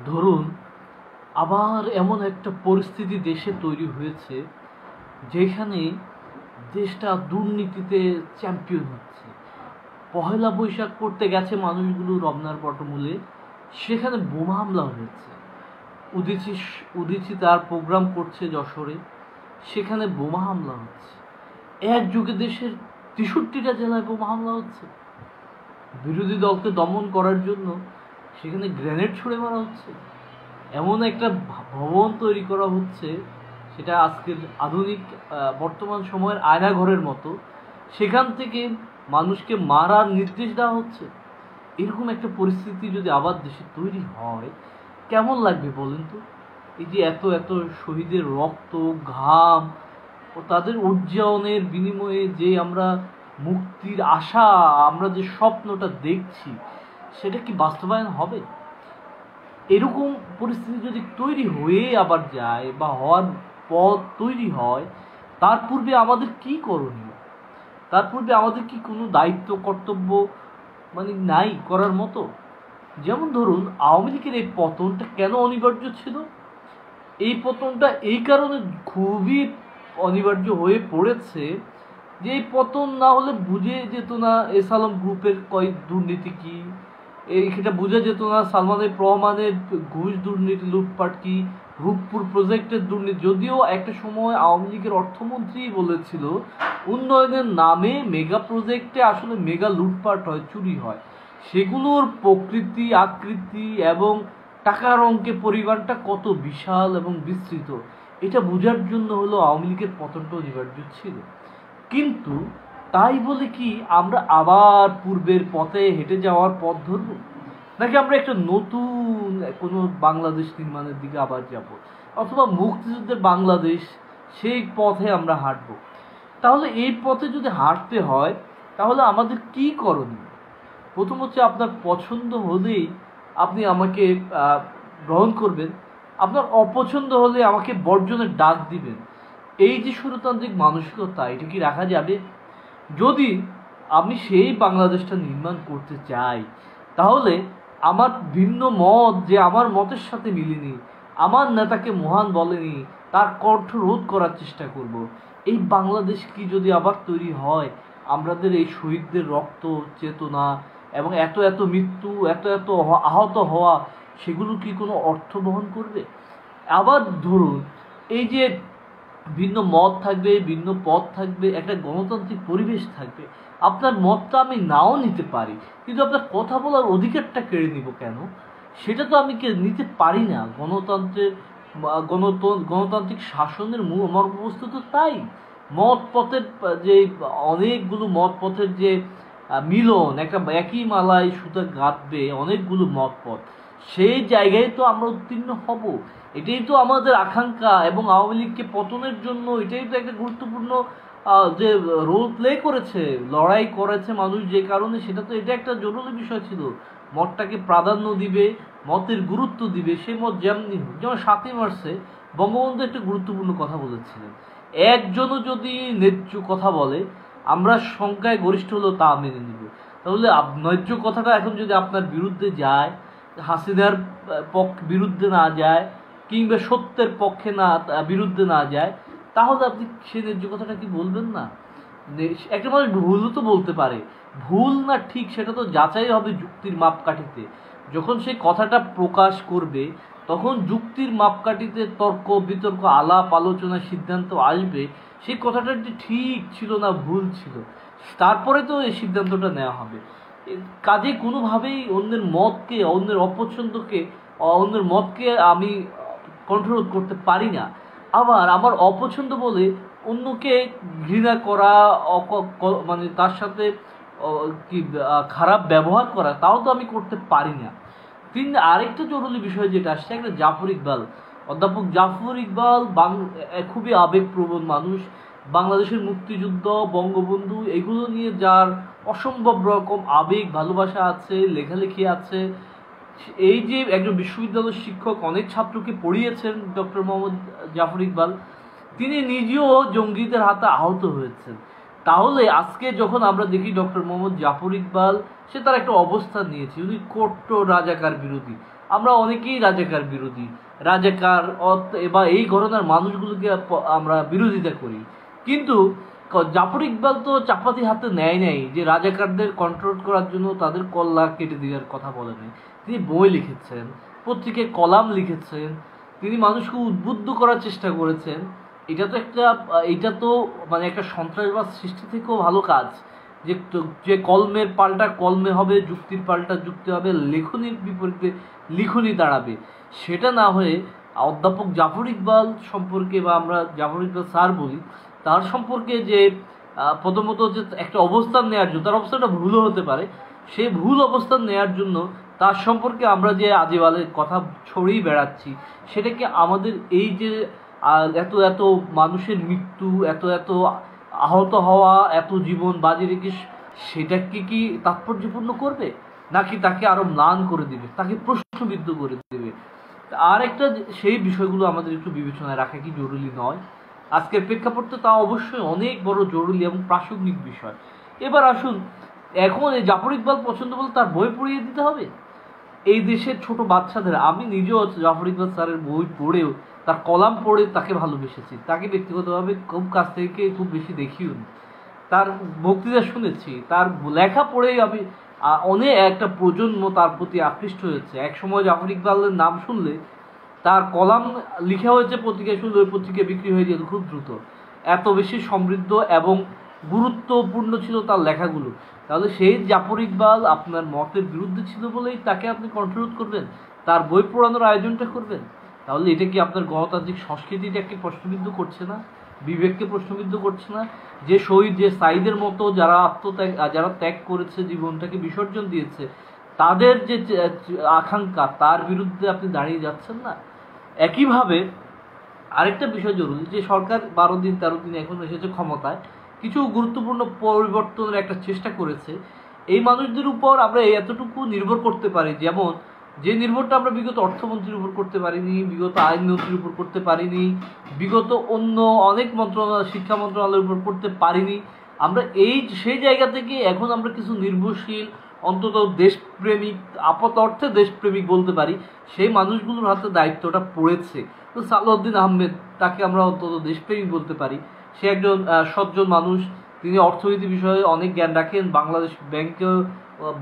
ধরুন আবার এমন একটা পরিস্থিতি দেশে তৈরি হয়েছে যেখানে দেশটা দুর্নীতিতে চ্যাম্পিয়ন হচ্ছে। পহেলা বৈশাখ করতে গেছে মানুষগুলো রমনার বটমূলে, সেখানে বোমা হামলা হয়েছে। উদীচী উদীচী তার প্রোগ্রাম করছে যশোরে, সেখানে বোমা হামলা হচ্ছে। এক যুগে দেশের ৬৩টা জেলায় বোমা হামলা হচ্ছে। বিরোধী দলকে দমন করার জন্য সেখানে গ্রেনেড ছুড়ে মারা হচ্ছে। এমন একটা ভবন তৈরি করা হচ্ছে, সেটা আজকের আধুনিক বর্তমান সময়ের আয়নাঘরের মতো, সেখান থেকে মানুষকে মারার নির্দেশ দেওয়া হচ্ছে। এরকম একটা পরিস্থিতি যদি আবার দেশে তৈরি হয় কেমন লাগবে বলেন তো? এই যে এত এত শহীদের রক্ত, ঘাম ও তাদের উজ্জীবনের বিনিময়ে যে আমরা মুক্তির আশা, আমরা যে স্বপ্নটা দেখছি, সেটা কি বাস্তবায়ন হবে? এরকম পরিস্থিতি যদি তৈরি হয়ে আবার যায় বা হওয়ার পথ তৈরি হয়, তার পূর্বে আমাদের কি করণীয়? তার পূর্বে আমাদের কি কোনো দায়িত্ব কর্তব্য নাই করার মতো? যেমন ধরুন আওয়ামী লীগের এই পতনটা কেন অনিবার্য ছিল? এই পতনটা এই কারণে খুবই অনিবার্য হয়ে পড়েছে যে এই পতন না হলে বুঝে যেত না এস আলম গ্রুপের দুর্নীতি কি, সেটা বোঝা যেত না সালমানের রহমানের ঘুষ দুর্নীতি, লুটপাট কি, রূপপুর প্রজেক্টের দুর্নীতি। যদিও একটা সময় আওয়ামী লীগের অর্থমন্ত্রী বলেছিল উন্নয়নের নামে মেগা প্রজেক্টে আসলে মেগা লুটপাট হয়, চুরি হয়। সেগুলোর প্রকৃতি, আকৃতি এবং টাকার অঙ্কে পরিমাণটা কত বিশাল এবং বিস্তৃত, এটা বোঝার জন্য হলো আওয়ামী লীগের পতনটা অনিবার্য ছিল। কিন্তু তাই বলে কি আমরা আবার পূর্বের পথে হেঁটে যাওয়ার পথ ধরব, নাকি আমরা একটা নতুন কোনো বাংলাদেশ নির্মাণের দিকে আবার যাব, অথবা মুক্তিযুদ্ধের বাংলাদেশ সেই পথে আমরা হাঁটব? তাহলে এই পথে যদি হাঁটতে হয় তাহলে আমাদের কি করণীয়? প্রথম হচ্ছে আপনার পছন্দ হলেই আপনি আমাকে গ্রহণ করবেন, আপনার অপছন্দ হলে আমাকে বর্জনের ডাক দিবেন। এই যে সুরতান্ত্রিক মানসিকতা, এটা কি রাখা যাবে? যদি আমি সেই বাংলাদেশটা নির্মাণ করতে চাই, তাহলে আমার ভিন্ন মত যে আমার মতের সাথে মিলেনি, আমার নেতাকে মহান বলেনি, তার কণ্ঠ রোধ করার চেষ্টা করব। এই বাংলাদেশ কি যদি আবার তৈরি হয়, আমাদের এই শহীদদের রক্ত, চেতনা এবং এত এত মৃত্যু, এত এত আহত হওয়া, সেগুলো কি কোনো অর্থ বহন করবে? আবার ধরুন এই যে ভিন্ন মত থাকবে, ভিন্ন পথ থাকবে, একটা গণতান্ত্রিক পরিবেশ থাকবে। আপনার মতটা আমি নাও নিতে পারি, কিন্তু আপনার কথা বলার অধিকারটা কেড়ে নিব কেন? সেটা তো আমি নিতে পারি না। গণতান্ত্রিক শাসনের মর্মবস্তু তো তাই। মত পথের যে অনেকগুলো মত পথের যে মিলন, একটা একই মালায় সুতা গাঁথবে অনেকগুলো মত পথ, সেই জায়গায় তো আমরা উত্তীর্ণ হব। এটাই তো আমাদের আকাঙ্ক্ষা। এবং আওয়ামী লীগকে পতনের জন্য এটাই তো একটা গুরুত্বপূর্ণ যে রোল প্লে করেছে, লড়াই করেছে মানুষ যে কারণে, সেটা তো এটা একটা জরুরি বিষয় ছিল। মতটাকে প্রাধান্য দিবে, মতের গুরুত্ব দিবে। সেই মত যেমনি হোক, যেমন ৭ই মার্চে বঙ্গবন্ধু একটা গুরুত্বপূর্ণ কথা বলেছিলেন, একজনও যদি ন্যায্য কথা বলে আমরা সংখ্যায় গরিষ্ঠ হলেও তা মেনে নিব। তাহলে ন্যায্য কথাটা এখন যদি আপনার বিরুদ্ধে যায়, হাসিনার বিরুদ্ধে না যায়, কিংবা সত্যের পক্ষে না, বিরুদ্ধে না যায়, তাহলে আপনি সে ন্যায্য কথাটা কি বলবেন না? একটা মানুষ ভুলও তো বলতে পারে, ভুল না ঠিক সেটা তো যাচাই হবে যুক্তির মাপকাঠিতে। যখন সেই কথাটা প্রকাশ করবে তখন যুক্তির মাপকাঠিতে তর্ক বিতর্ক, আলাপ আলোচনা, সিদ্ধান্ত আসবে সেই কথাটা যে ঠিক ছিল না ভুল ছিল, তারপরে তো এই সিদ্ধান্তটা নেওয়া হবে। কাজে কোনোভাবেই অন্যের মতকে, অন্যের অপছন্দকে, অন্যের মতকে আমি কন্ট্রোল করতে পারি না। আবার আমার অপছন্দ বলে অন্যকে ঘৃণা করা, তার সাথে কি খারাপ ব্যবহার করা, তাও তো আমি করতে পারি না। আরেকটা জরুরি বিষয় যেটা আসছে, একটা জাফর ইকবাল, অধ্যাপক জাফর ইকবাল খুবই আবেগপ্রবণ মানুষ। বাংলাদেশের মুক্তিযুদ্ধ, বঙ্গবন্ধু, এগুলো নিয়ে যার অসম্ভব রকম আবেগ ভালোবাসা আছে, লেখালেখি আছে। এই যে একজন বিশ্ববিদ্যালয়ের শিক্ষক, অনেক ছাত্রকে পড়িয়েছেন ডক্টর মোহাম্মদ জাফর ইকবাল, তিনি নিজেও জঙ্গিদের হাতে আহত হয়েছেন। তাহলে আজকে যখন আমরা দেখি ডক্টর মোহাম্মদ জাফর ইকবাল, সে তার একটা অবস্থান নিয়েছে, উনি কট্টর রাজাকার বিরোধী, আমরা অনেকেই রাজাকার বিরোধী, রাজাকার বা এই ঘটনার মানুষগুলোকে আমরা বিরোধিতা করি। কিন্তু জাফর ইকবাল তো চাপাতি হাতে নেয় নাই যে রাজাকারদের কন্ট্রোল করার জন্য তাদের কল্লা কেটে দেওয়ার কথা বলে নাই। তিনি বই লিখেছেন, পত্রিকায় কলাম লিখেছেন, তিনি মানুষকে উদ্বুদ্ধ করার চেষ্টা করেছেন। এটা তো মানে একটা সন্ত্রাসবাদ সৃষ্টি থেকেও ভালো কাজ, যে কলমের পাল্টা কলমে হবে, যুক্তির পাল্টা যুক্তি হবে, লেখনির বিপরীতে লিখনি দাঁড়াবে। সেটা না হয়ে অধ্যাপক জাফর ইকবাল সম্পর্কে, বা আমরা জাফর ইকবাল স্যার বলি, তার সম্পর্কে যে প্রথমত যে একটা অবস্থান নেওয়ার জন্য, তার অবস্থানটা ভুলও হতে পারে, সেই ভুল অবস্থান নেওয়ার জন্য তার সম্পর্কে আমরা যে আজেবাজে কথা ছড়িয়ে বেড়াচ্ছি, সেটাকে আমাদের এই যে এত এত মানুষের মৃত্যু, এত এত আহত হওয়া, এত জীবন বাজি রেখে সেটাকে কি তাৎপর্যপূর্ণ করবে, নাকি তাকে আরো ম্লান করে দিবে, তাকে প্রশ্নবিদ্ধ করে দেবে? আর একটা সেই বিষয়গুলো আমাদের একটু বিবেচনায় রাখা কি জরুরি নয়? আজকের প্রেক্ষাপটে তা অবশ্যই অনেক বড় জরুরি এবং প্রাসঙ্গিক বিষয়। এবার আসুন, এখন এই জাফর ইকবাল পছন্দ বলে তার বই পড়িয়ে দিতে হবে? এই দেশের ছোট বাচ্চাদের, আমি নিজেও জাফর ইকবাল স্যারের বই পড়েও, তার কলাম পড়ে তাকে ভালোবেসেছি, তাকে ব্যক্তিগতভাবে খুব কাছ থেকে খুব বেশি দেখিও নি, তার বক্তৃতা শুনেছি, তার লেখা পড়েই আমি অনেক একটা প্রজন্ম তার প্রতি আকৃষ্ট হয়েছে। একসময় জাফর ইকবালের নাম শুনলে, তার কলাম লিখা হয়েছে পত্রিকায়, শুনলে ওই পত্রিকা বিক্রি হয়ে যেত খুব দ্রুত, এত বেশি সমৃদ্ধ এবং গুরুত্বপূর্ণ ছিল তার লেখাগুলো। তাহলে সেই জাফর ইকবাল আপনার মতের বিরুদ্ধে ছিল বলেই তাকে আপনি কন্ট্রোল করবেন, তার বই পড়ানোর আয়োজনটা করবেন? তাহলে এটা কি আপনার গণতান্ত্রিক সংস্কৃতিটাকে প্রশ্নবিদ্ধ করছে না? বিবেককে প্রশ্নবিদ্ধ করছে না? যে শহীদ, যে সাইদের মতো যারা যারা ত্যাগ করেছে, জীবনটাকে বিসর্জন দিয়েছে, তাদের যে আকাঙ্ক্ষা, তার বিরুদ্ধে আপনি দাঁড়িয়ে যাচ্ছেন না? একইভাবে আরেকটা বিষয় জরুরি, যে সরকার 12 দিন 13 দিন এখন এসেছে ক্ষমতায়, কিছু গুরুত্বপূর্ণ পরিবর্তনের একটা চেষ্টা করেছে। এই মানুষদের উপর আমরা এতটুকু নির্ভর করতে পারি, যেমন যে নির্ভরটা আমরা বিগত অর্থমন্ত্রীর উপর করতে পারিনি, বিগত আইনমন্ত্রীর উপর করতে পারিনি, বিগত অন্য অনেক মন্ত্রণালয়, শিক্ষা মন্ত্রণালয়ের উপর করতে পারিনি, আমরা সেই জায়গা থেকে এখন আমরা কিছু নির্ভরশীল, অন্তত দেশপ্রেমিক, আপাত অর্থে দেশপ্রেমিক বলতে পারি, সেই মানুষগুলোর হাতে দায়িত্বটা পড়েছে। তো সালাউদ্দিন আহমেদ, তাকে আমরা অন্তত দেশপ্রেমিক বলতে পারি। সে একজন সজ্জন মানুষ, তিনি অর্থনীতি বিষয়ে অনেক জ্ঞান রাখেন, বাংলাদেশ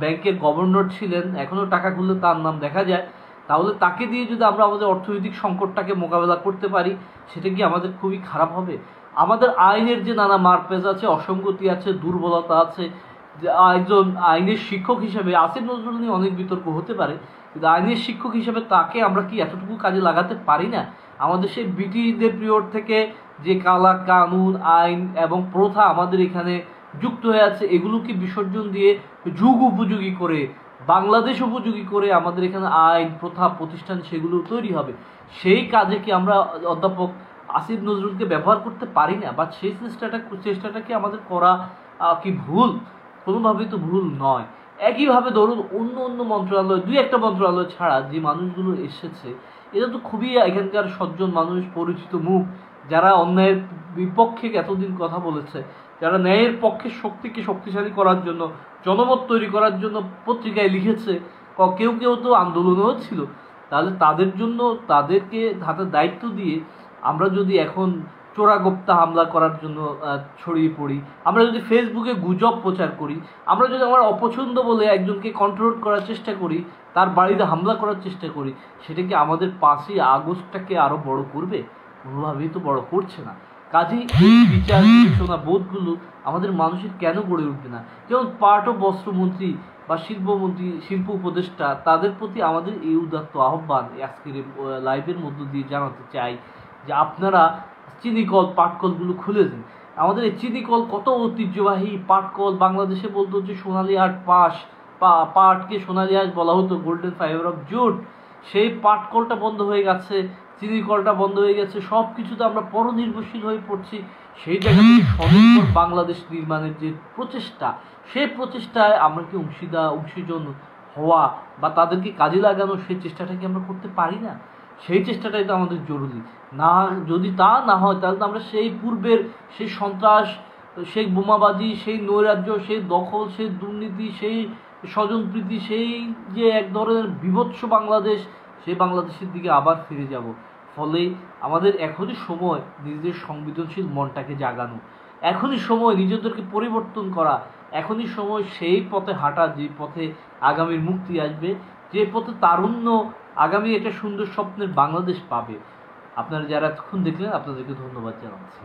ব্যাংকের গভর্নর ছিলেন, এখনও টাকা খুললে তার নাম দেখা যায়। তাহলে তাকে দিয়ে যদি আমরা আমাদের অর্থনৈতিক সংকটটাকে মোকাবেলা করতে পারি, সেটা কি আমাদের খুবই খারাপ হবে? আমাদের আইনের যে নানা মারপেজ আছে, অসঙ্গতি আছে, দুর্বলতা আছে, একজন আইনের শিক্ষক হিসেবে আসিফ নজরুল নিয়ে অনেক বিতর্ক হতে পারে, কিন্তু আইনের শিক্ষক হিসেবে তাকে আমরা কি এতটুকু কাজে লাগাতে পারি না? আমাদের সেই ব্রিটিশদের পিরিয়ড থেকে যে কালা কানুন, আইন এবং প্রথা আমাদের এখানে যুক্ত হয়ে আছে, এগুলোকে বিসর্জন দিয়ে যুগ উপযোগী করে, বাংলাদেশ উপযোগী করে আমাদের এখানে আইন, প্রথা, প্রতিষ্ঠান সেগুলো তৈরি হবে। সেই কাজে কি আমরা অধ্যাপক আসিফ নজরুলকে ব্যবহার করতে পারি না? বা সেই চেষ্টাটাকে আমাদের করা কি ভুল? কোনোভাবেই তো ভুল নয়। একইভাবে ধরুন অন্য অন্য মন্ত্রণালয়, 2-1টা মন্ত্রণালয় ছাড়া যে মানুষগুলো এসেছে, এটা তো খুবই এখানকার সজ্জন মানুষ, পরিচিত মুখ, যারা অন্যায়ের বিপক্ষে এতদিন কথা বলেছে, যারা ন্যায়ের পক্ষে শক্তিকে শক্তিশালী করার জন্য, জনমত তৈরি করার জন্য পত্রিকায় লিখেছে, কেউ কেউ তো আন্দোলনেও ছিল। তাহলে তাদের জন্য তাদেরকে হাতে দায়িত্ব দিয়ে আমরা যদি এখন চোরাগোপ্তা হামলা করার জন্য ছড়িয়ে পড়ি, আমরা যদি ফেসবুকে গুজব প্রচার করি, আমরা যদি আমার অপছন্দ বলে একজনকে কন্ট্রোল করার চেষ্টা করি, তার বাড়িতে হামলা করার চেষ্টা করি, সেটা কি আমাদের 5ই আগস্টটাকে আরও বড় করবে? কোনোভাবেই তো বড় করছে না। কাজেই এই বিচার বিবেচনা বোধগুলো আমাদের মানুষের কেন গড়ে উঠবে না? যেমন পাট ও বস্ত্রমন্ত্রী বা শিল্পমন্ত্রী, শিল্প উপদেষ্টা, তাদের প্রতি আমাদের এই উদাত্ত আহ্বান আজকের লাইভের মধ্য দিয়ে জানাতে চাই যে আপনারা চিনিকল, পাটকলগুলো খুলে দিন। আমাদের এই চিনিকল কত ঐতিহ্যবাহী পাটকল, বাংলাদেশে বলতো যে সোনালী আট পাশ, পাটকে সোনালী আঁশ বলা হতো, গোল্ডেন ফাইবার অফ জুট। সেই পাটকলটা বন্ধ হয়ে গেছে, চিনিকলটা বন্ধ হয়ে গেছে, সব কিছুতে আমরা পরনির্ভরশীল হয়ে পড়ছি। সেই জায়গা থেকে স্বনির্ভর বাংলাদেশ নির্মাণের যে প্রচেষ্টা, সেই প্রচেষ্টায় আমরা কি অংশীজন হওয়া বা তাদেরকে কাজে লাগানো, সেই চেষ্টাটাকে আমরা করতে পারি না? সেই চেষ্টাটাই তো আমাদের জরুরি। না, যদি তা না হয়, তাহলে তো আমরা সেই পূর্বের সেই সন্ত্রাস, সেই বোমাবাজি, সেই নৈরাজ্য, সেই দখল, সেই দুর্নীতি, সেই স্বজনপ্রীতি, সেই যে এক ধরনের বিভৎস বাংলাদেশ, সেই বাংলাদেশের দিকে আবার ফিরে যাব। ফলে আমাদের এখনই সময় নিজেদের সংবেদনশীল মনটাকে জাগানো, এখনই সময় নিজেদেরকে পরিবর্তন করা, এখনই সময় সেই পথে হাঁটা যে পথে আগামীর মুক্তি আসবে, যে পথে তারুণ্য আগামী একটা সুন্দর স্বপ্নের বাংলাদেশ পাবে। আপনারা যারা এতক্ষণ দেখলেন, আপনাদেরকে ধন্যবাদ জানাচ্ছি।